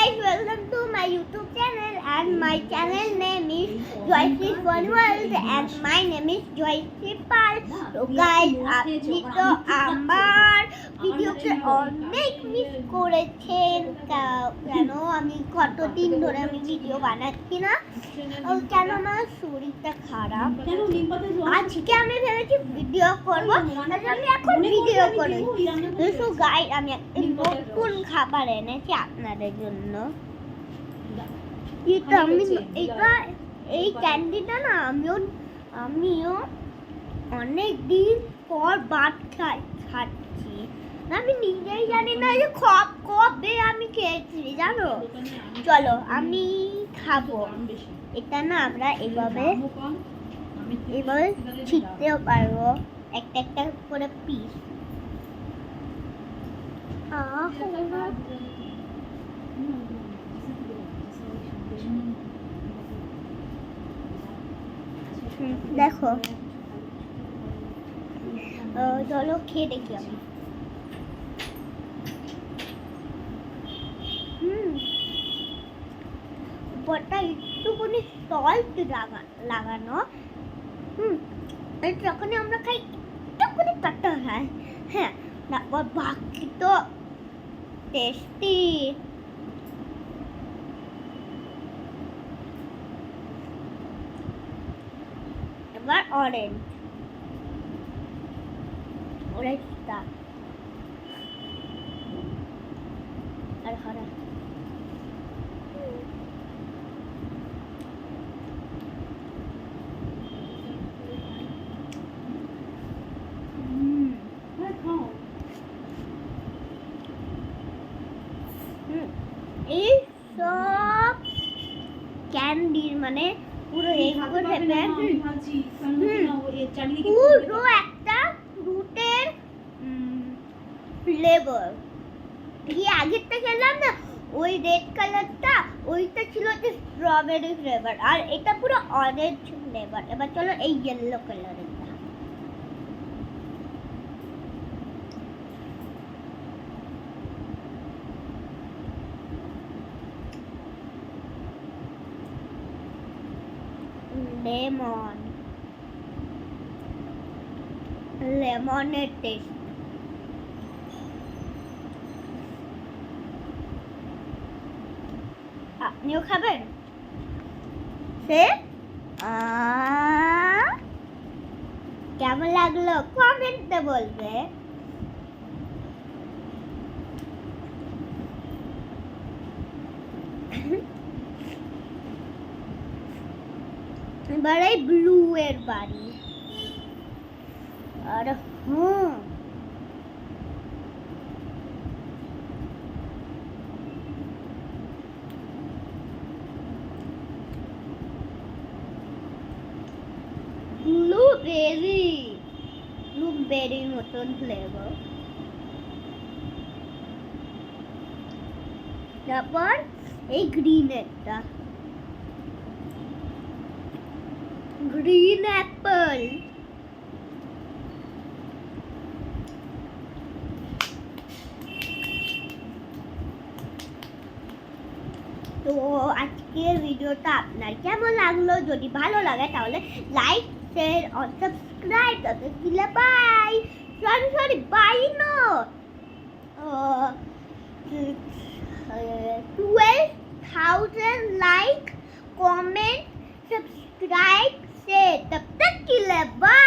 guys, welcome to my YouTube channel and my channel name is Joyce's Fun World and my name is Joyce Pal. So guys, আপনি তো আমার ভিডিওতে অনেক miss করেছেন কেন আমি কতদিন ধরে আমি ভিডিও বানাচ্ছি না কেন আমার শরীরটা খারাপ আজকে আমি ভেবেছি ভিডিও করবো আমি এখন ভিডিও করি সো গাইস আমি একটা নতুন খাবার এনেছি আপনাদের জন্য এই ক্যান্ডিটা না আমিও অনেক দিন পর খাচ্ছি আমি নিজেই জানি না যে কবে আমি খেয়েছি জানো চলো আমি খাবো এটা না আমরা এভাবে ছিটতেও পারবো একটা একটা করে পিস দেখো চলো খেয়ে দেখি আমি উপরটা একটুখানি সল্ট লাগানো যখনই আমরা খাই একটুখানি কাটা হয় হ্যাঁ তারপর বাকি তো টেস্টি এবার অরেঞ্জটা আর হরা এই সব ক্যান্ডির মানে পুরো এইগুলো পুরো একটা ফ্রুটের ফ্লেভার কি আগেরটা খেলাম না ওই রেড কালারটা ওইটা ছিল যে স্ট্রবেরি ফ্লেভার আর এটা পুরো অরেঞ্জ ফ্লেভার এবার চলো এই ইয়েলো কালারের লেমনের টেস্ট আপনিও খাবেন সে কেমন লাগলো কমেন্টে বলবে এবার এই ব্লু এর বাড়ি আর ব্লুবেরি মতন ফ্লেভার তারপর এই গ্রিন অ্যাপল তো আজকের ভিডিওটা আপনার কেমন লাগলো যদি ভালো লাগে তাহলে লাইক শেয়ার আর সাবস্ক্রাইব করতে দিলে by sorry by no 12,000 like comment subscribe से तब तक के लिए बाय।